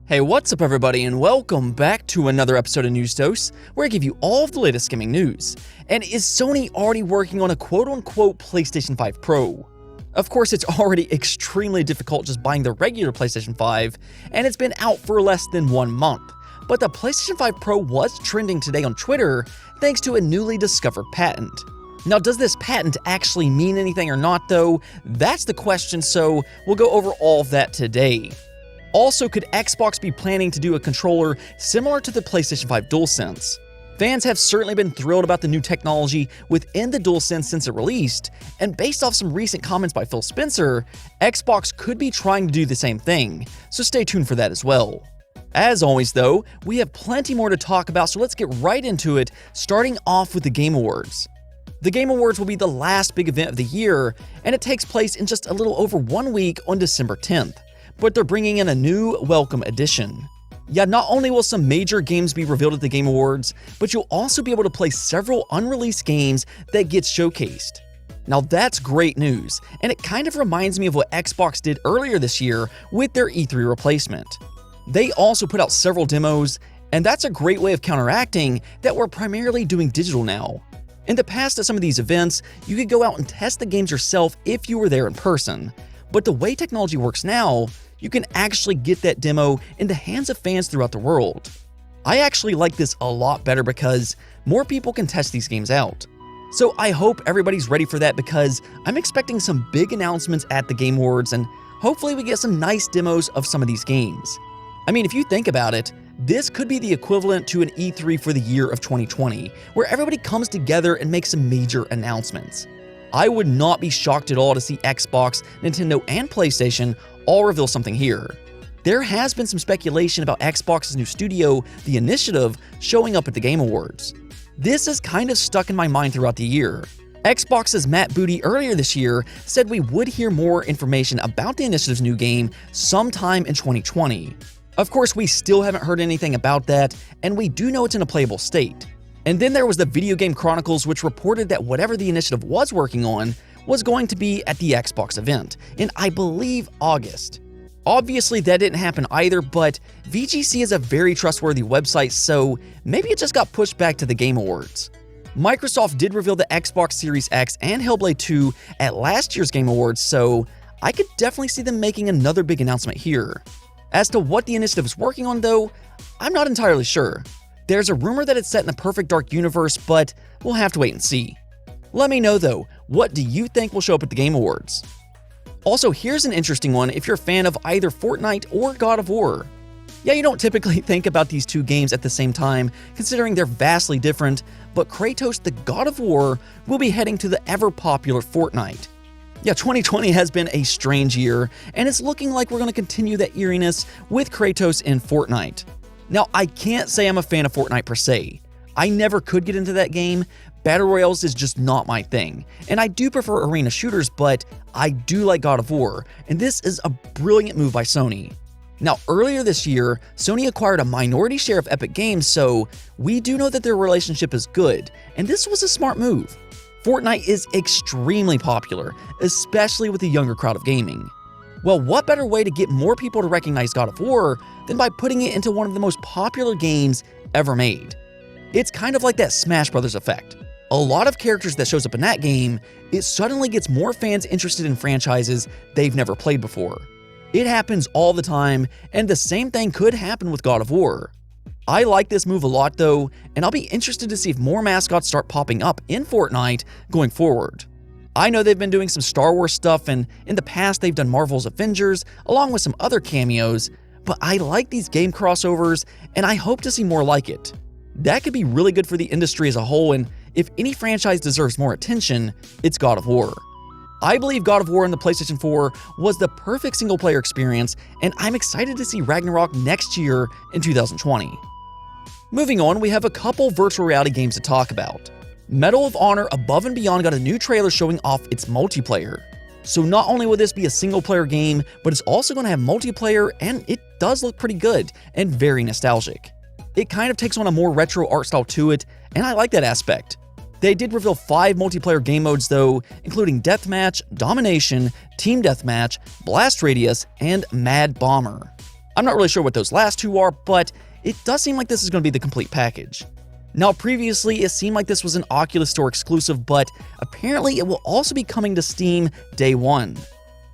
Hey, what's up everybody, and welcome back to another episode of News Dose, where I give you all of the latest gaming news. And is Sony already working on a quote-unquote PlayStation 5 Pro? Of course, it's already extremely difficult just buying the regular PlayStation 5, and it's been out for less than 1 month. But the PlayStation 5 Pro was trending today on Twitter thanks to a newly discovered patent. Now, does this patent actually mean anything or not though? That's the question, so we'll go over all of that today. Also, could Xbox be planning to do a controller similar to the PlayStation 5 DualSense? Fans have certainly been thrilled about the new technology within the DualSense since it released, and based off some recent comments by Phil Spencer, Xbox could be trying to do the same thing, so stay tuned for that as well. As always though, we have plenty more to talk about, so let's get right into it, starting off with the Game Awards. The Game Awards will be the last big event of the year, and it takes place in just a little over 1 week on December 10th. But they're bringing in a new welcome edition. Yeah, not only will some major games be revealed at the Game Awards, but you'll also be able to play several unreleased games that get showcased. Now that's great news, and it kind of reminds me of what Xbox did earlier this year with their E3 replacement. They also put out several demos, and that's a great way of counteracting that we're primarily doing digital now. In the past at some of these events, you could go out and test the games yourself if you were there in person. But the way technology works now, you can actually get that demo in the hands of fans throughout the world. I actually like this a lot better because more people can test these games out. So I hope everybody's ready for that because I'm expecting some big announcements at the Game Awards, and hopefully we get some nice demos of some of these games. I mean, if you think about it, this could be the equivalent to an E3 for the year of 2020, where everybody comes together and makes some major announcements. I would not be shocked at all to see Xbox, Nintendo, and PlayStation all reveal something here. There has been some speculation about Xbox's new studio, The Initiative, showing up at the Game Awards. This is kind of stuck in my mind throughout the year. Xbox's Matt Booty earlier this year said we would hear more information about The Initiative's new game sometime in 2020. Of course, we still haven't heard anything about that, and we do know it's in a playable state. And then there was the Video Game Chronicles, which reported that whatever the Initiative was working on was going to be at the Xbox event in, I believe, August. Obviously, that didn't happen either, but VGC is a very trustworthy website, so maybe it just got pushed back to the Game Awards. Microsoft did reveal the Xbox Series X and Hellblade 2 at last year's Game Awards, so I could definitely see them making another big announcement here. As to what the Initiative is working on, though, I'm not entirely sure. There's a rumor that it's set in a Perfect Dark universe, but we'll have to wait and see. Let me know though, what do you think will show up at the Game Awards? Also, here's an interesting one if you're a fan of either Fortnite or God of War. Yeah, you don't typically think about these two games at the same time, considering they're vastly different, but Kratos the God of War will be heading to the ever-popular Fortnite. Yeah, 2020 has been a strange year, and it's looking like we're going to continue that eeriness with Kratos in Fortnite. Now, I can't say I'm a fan of Fortnite per se. I never could get into that game. Battle Royales is just not my thing. And I do prefer arena shooters, but I do like God of War, and this is a brilliant move by Sony. Now, earlier this year, Sony acquired a minority share of Epic Games, so we do know that their relationship is good, and this was a smart move. Fortnite is extremely popular, especially with the younger crowd of gaming. Well, what better way to get more people to recognize God of War than by putting it into one of the most popular games ever made? It's kind of like that Smash Brothers effect. A lot of characters that shows up in that game, it suddenly gets more fans interested in franchises they've never played before. It happens all the time, and the same thing could happen with God of War. I like this move a lot though, and I'll be interested to see if more mascots start popping up in Fortnite going forward. I know they've been doing some Star Wars stuff, and in the past they've done Marvel's Avengers, along with some other cameos, but I like these game crossovers, and I hope to see more like it. That could be really good for the industry as a whole, and if any franchise deserves more attention, it's God of War. I believe God of War on the PlayStation 4 was the perfect single-player experience, and I'm excited to see Ragnarok next year in 2020. Moving on, we have a couple virtual reality games to talk about. Medal of Honor Above and Beyond got a new trailer showing off its multiplayer. So not only will this be a single-player game, but it's also going to have multiplayer, and it does look pretty good and very nostalgic. It kind of takes on a more retro art style to it, and I like that aspect. They did reveal 5 multiplayer game modes though, including Deathmatch, Domination, Team Deathmatch, Blast Radius, and Mad Bomber. I'm not really sure what those last two are, but it does seem like this is going to be the complete package. Now, previously, it seemed like this was an Oculus Store exclusive, but apparently it will also be coming to Steam day one.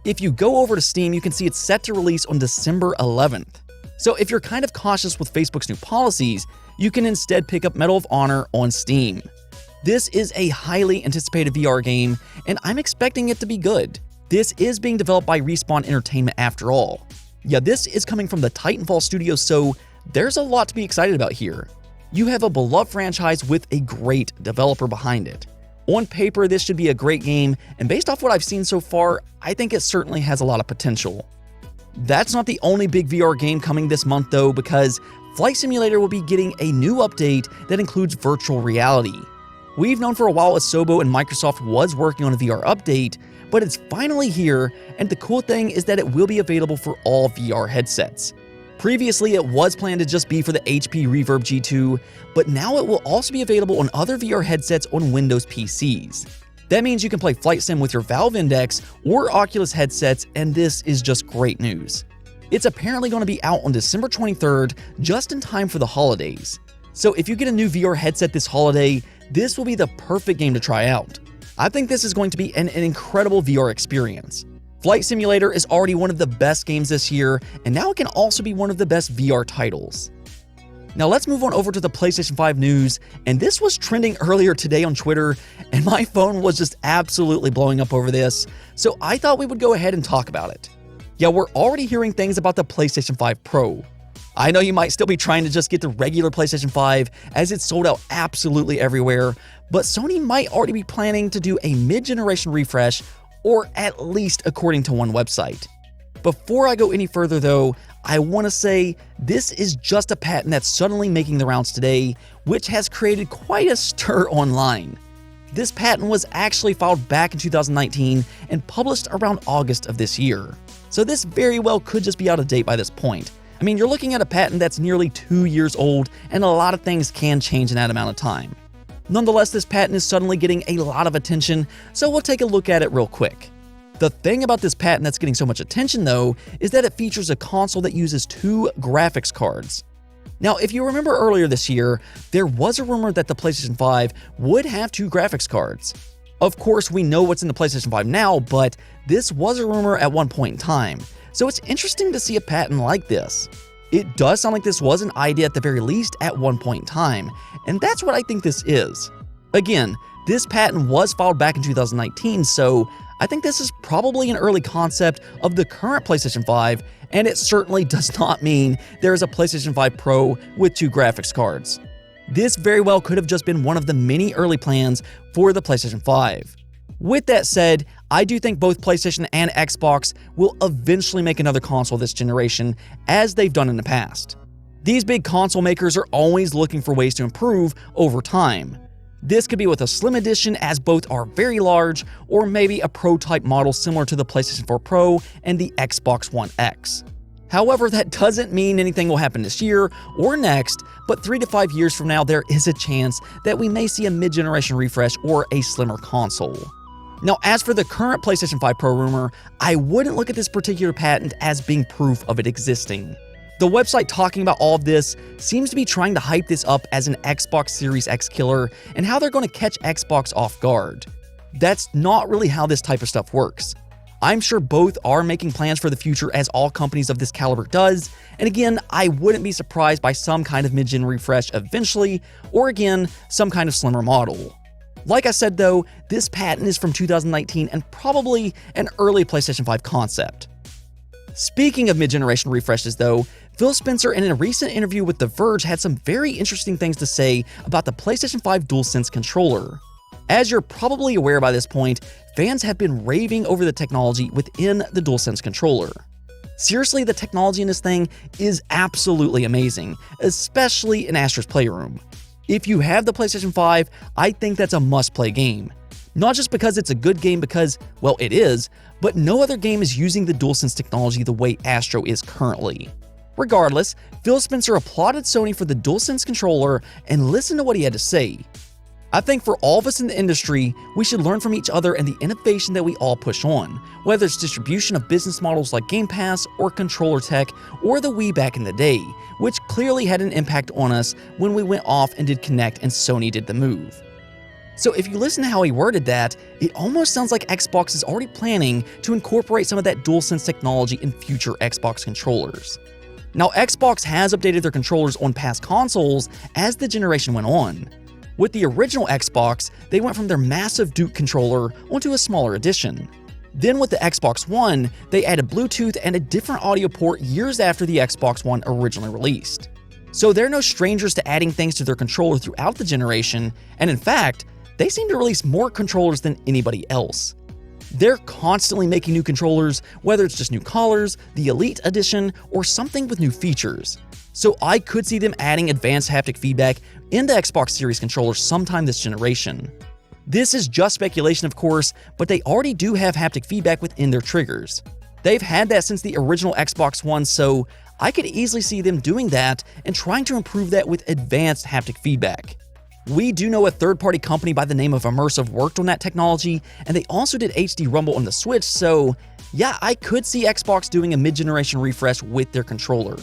If you go over to Steam, you can see it's set to release on December 11th. So if you're kind of cautious with Facebook's new policies, you can instead pick up Medal of Honor on Steam. This is a highly anticipated VR game, and I'm expecting it to be good. This is being developed by Respawn Entertainment after all. Yeah, this is coming from the Titanfall studio, so there's a lot to be excited about here. You have a beloved franchise with a great developer behind it. On paper, this should be a great game, and based off what I've seen so far, I think it certainly has a lot of potential. That's not the only big VR game coming this month though, because Flight Simulator will be getting a new update that includes virtual reality. We've known for a while Asobo and Microsoft was working on a VR update, but it's finally here, and the cool thing is that it will be available for all VR headsets. Previously, it was planned to just be for the HP Reverb G2, but now it will also be available on other VR headsets on Windows PCs. That means you can play Flight Sim with your Valve Index or Oculus headsets, and this is just great news. It's apparently going to be out on December 23rd, just in time for the holidays. So if you get a new VR headset this holiday, this will be the perfect game to try out. I think this is going to be an incredible VR experience. Flight Simulator is already one of the best games this year, and now it can also be one of the best VR titles. Now let's move on over to the PlayStation 5 news, and this was trending earlier today on Twitter, and my phone was just absolutely blowing up over this, so I thought we would go ahead and talk about it. Yeah, we're already hearing things about the PlayStation 5 Pro. I know you might still be trying to just get the regular PlayStation 5 as it's sold out absolutely everywhere, but Sony might already be planning to do a mid-generation refresh, or at least according to one website. Before I go any further though, I want to say this is just a patent that's suddenly making the rounds today, which has created quite a stir online. This patent was actually filed back in 2019 and published around August of this year. So this very well could just be out of date by this point. I mean, you're looking at a patent that's nearly 2 years old, and a lot of things can change in that amount of time. Nonetheless, this patent is suddenly getting a lot of attention, so we'll take a look at it real quick. The thing about this patent that's getting so much attention though, is that it features a console that uses 2 graphics cards. Now, if you remember earlier this year, there was a rumor that the PlayStation 5 would have 2 graphics cards. Of course, we know what's in the PlayStation 5 now, but this was a rumor at one point in time, so it's interesting to see a patent like this. It does sound like this was an idea at the very least at one point in time, and that's what I think this is. Again, this patent was filed back in 2019, so I think this is probably an early concept of the current PlayStation 5, and it certainly does not mean there is a PlayStation 5 Pro with 2 graphics cards. This very well could have just been one of the many early plans for the PlayStation 5. With that said, I do think both PlayStation and Xbox will eventually make another console this generation, as they've done in the past. These big console makers are always looking for ways to improve over time. This could be with a Slim Edition, as both are very large, or maybe a Pro-type model similar to the PlayStation 4 Pro and the Xbox One X. However, that doesn't mean anything will happen this year or next, but 3 to 5 years from now, there is a chance that we may see a mid-generation refresh or a slimmer console. Now, as for the current PlayStation 5 Pro rumor, I wouldn't look at this particular patent as being proof of it existing. The website talking about all of this seems to be trying to hype this up as an Xbox Series X killer and how they're going to catch Xbox off guard. That's not really how this type of stuff works. I'm sure both are making plans for the future, as all companies of this caliber does, and again, I wouldn't be surprised by some kind of mid-gen refresh eventually, or again, some kind of slimmer model. Like I said though, this patent is from 2019 and probably an early PlayStation 5 concept. Speaking of mid-generation refreshes though, Phil Spencer in a recent interview with The Verge had some very interesting things to say about the PlayStation 5 DualSense controller. As you're probably aware by this point, fans have been raving over the technology within the DualSense controller. Seriously, the technology in this thing is absolutely amazing, especially in Astra's Playroom. If you have the PlayStation 5, I think that's a must-play game. Not just because it's a good game because, well, it is, but no other game is using the DualSense technology the way Astro is currently. Regardless, Phil Spencer applauded Sony for the DualSense controller, and listen to what he had to say. I think for all of us in the industry, we should learn from each other and the innovation that we all push on, whether it's distribution of business models like Game Pass or controller tech or the Wii back in the day, which clearly had an impact on us when we went off and did Kinect and Sony did the move. So if you listen to how he worded that, it almost sounds like Xbox is already planning to incorporate some of that DualSense technology in future Xbox controllers. Now, Xbox has updated their controllers on past consoles as the generation went on. With the original Xbox, they went from their massive Duke controller onto a smaller edition. Then with the Xbox One, they added Bluetooth and a different audio port years after the Xbox One originally released. So they're no strangers to adding things to their controller throughout the generation, and in fact, they seem to release more controllers than anybody else. They're constantly making new controllers, whether it's just new colors, the Elite Edition, or something with new features. So I could see them adding advanced haptic feedback in the Xbox Series controllers sometime this generation. This is just speculation, of course, but they already do have haptic feedback within their triggers. They've had that since the original Xbox One, so I could easily see them doing that and trying to improve that with advanced haptic feedback. We do know a third-party company by the name of Immersive worked on that technology, and they also did HD Rumble on the Switch, so yeah, I could see Xbox doing a mid-generation refresh with their controller.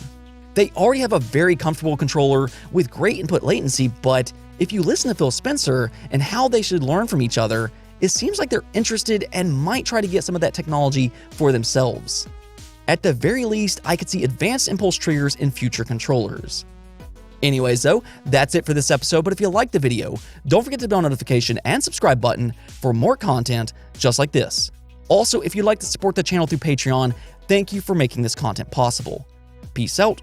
They already have a very comfortable controller with great input latency, but if you listen to Phil Spencer and how they should learn from each other, it seems like they're interested and might try to get some of that technology for themselves. At the very least, I could see advanced impulse triggers in future controllers. Anyways though, that's it for this episode, but if you liked the video, don't forget to bell notification and subscribe button for more content just like this. Also, if you'd like to support the channel through Patreon, thank you for making this content possible. Peace out.